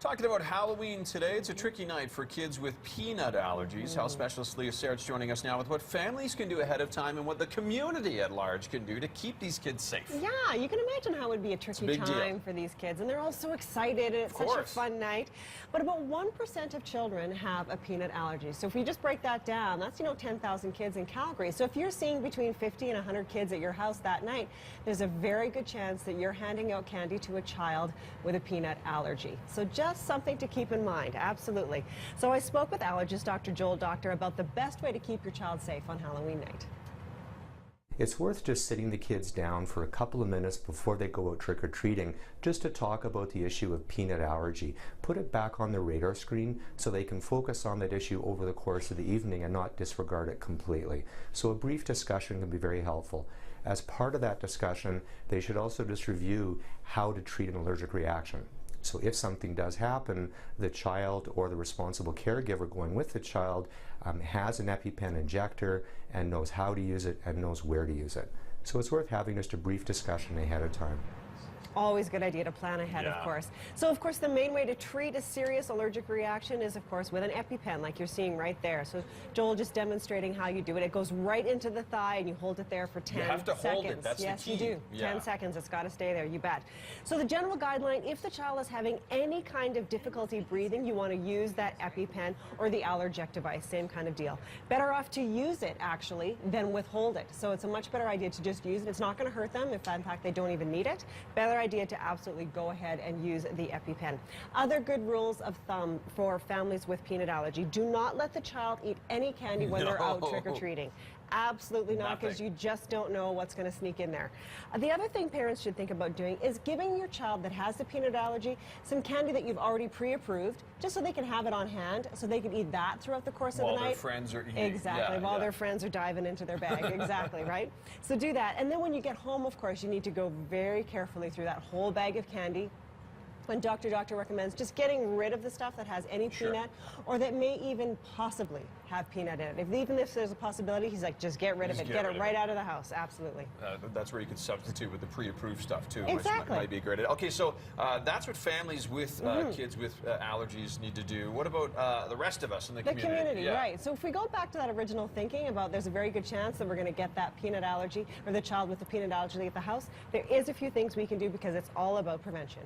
Talking about Halloween today, it's a tricky night for kids with peanut allergies. Health specialist Leah Sarich joining us now with what families can do ahead of time and what the community at large can do to keep these kids safe. Yeah, you can imagine how it would be a tricky time for these kids, and they're all so excited, and it's such a fun night. But about 1% of children have a peanut allergy. So if we just break that down, that's 10,000 kids in Calgary. So if you're seeing between 50 and 100 kids at your house that night, there's a very good chance that you're handing out candy to a child with a peanut allergy. So just something to keep in mind, absolutely. So I spoke with allergist Dr. Joel Doctor about the best way to keep your child safe on Halloween night. It's worth just sitting the kids down for a couple of minutes before they go out trick-or-treating just to talk about the issue of peanut allergy. Put it back on the radar screen so they can focus on that issue over the course of the evening and not disregard it completely. So a brief discussion can be very helpful. As part of that discussion, they should also just review how to treat an allergic reaction. So if something does happen, the child or the responsible caregiver going with the child has an EpiPen injector and knows how to use it and knows where to use it. So it's worth having just a brief discussion ahead of time. Always a good idea to plan ahead, of course. So, of course, the main way to treat a serious allergic reaction is, of course, with an EpiPen, like you're seeing right there. So, Joel just demonstrating how you do it. It goes right into the thigh, and you hold it there for 10 seconds. You have to hold it. That's the key. Yes, you do. 10 seconds. It's got to stay there. You bet. So, the general guideline, if the child is having any kind of difficulty breathing, you want to use that EpiPen or the Allergic device. Same kind of deal. Better off to use it, actually, than withhold it. So, it's a much better idea to just use it. It's not going to hurt them if, in fact, they don't even need it. Better idea to absolutely go ahead and use the EpiPen. Other good rules of thumb for families with peanut allergy: do not let the child eat any candy when they're out trick-or-treating. Absolutely not, because you just don't know what's going to sneak in there. The other thing parents should think about doing is giving your child that has the peanut allergy some candy that you've already pre-approved, just so they can have it on hand, so they can eat that throughout the course of the night. While their friends are eating. Exactly, while their friends are diving into their bag. Exactly, right? So do that. And then when you get home, of course, you need to go very carefully through that whole bag of candy. And Dr. recommends just getting rid of the stuff that has any peanut or that may even possibly have peanut in it. Even if there's a possibility, he's like, just get rid of it. Get it right out of the house. Absolutely. That's where you can substitute with the pre-approved stuff, too. Exactly. Which might be a great idea. Okay, so that's what families with kids with allergies need to do. What about the rest of us in the community? The community, right. So if we go back to that original thinking about there's a very good chance that we're going to get that peanut allergy, or the child with the peanut allergy at the house, there is a few things we can do, because it's all about prevention.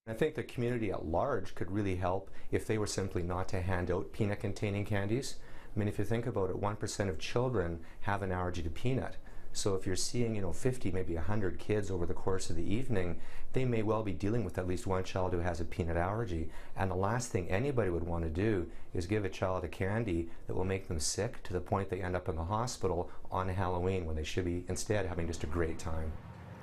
I think the community at large could really help if they were simply not to hand out peanut-containing candies. I mean, if you think about it, 1% of children have an allergy to peanut. So if you're seeing, 50, maybe 100 kids over the course of the evening, they may well be dealing with at least one child who has a peanut allergy. And the last thing anybody would want to do is give a child a candy that will make them sick to the point they end up in the hospital on Halloween, when they should be instead having just a great time.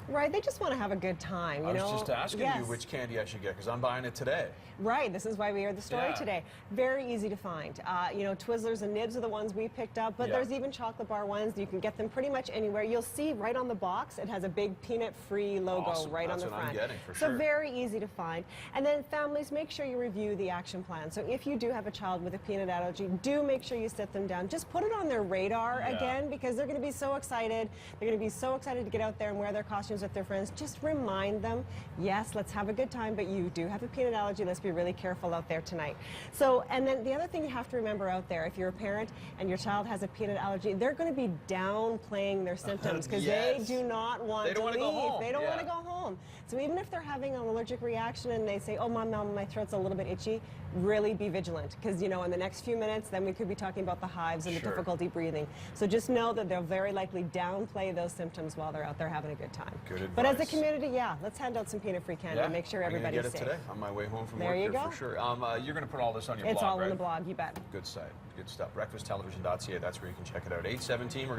Right, they just want to have a good time, I was just asking you which candy I should get, because I'm buying it today. Right, this is why we aired the story today. Very easy to find. Twizzlers and Nibs are the ones we picked up, but there's even chocolate bar ones. You can get them pretty much anywhere. You'll see right on the box, it has a big peanut-free logo right on the front. That's what I'm getting, for sure. So very easy to find. And then families, make sure you review the action plan. So if you do have a child with a peanut allergy, do make sure you sit them down. Just put it on their radar again, because they're going to be so excited. They're going to be so excited to get out there and wear their costumes with their friends. Just remind them, yes, let's have a good time, but you do have a peanut allergy. Let's be really careful out there tonight. So, and then the other thing you have to remember out there, if you're a parent and your child has a peanut allergy, they're going to be downplaying their symptoms, because they do not want to leave. They don't want to go home. So even if they're having an allergic reaction and they say, oh, Mom, my throat's a little bit itchy, really be vigilant, because, in the next few minutes, then we could be talking about the hives and the difficulty breathing. So just know that they'll very likely downplay those symptoms while they're out there having a good time. Good advice. But as a community, let's hand out some peanut-free candy and make sure everybody's safe. I'm going to get it today on my way home from work there you here go. for sure. You're going to put all this on your blog, It's all right? on the blog, you bet. Good site. Good stuff. BreakfastTelevision.ca, that's where you can check it out. 8:17, we're going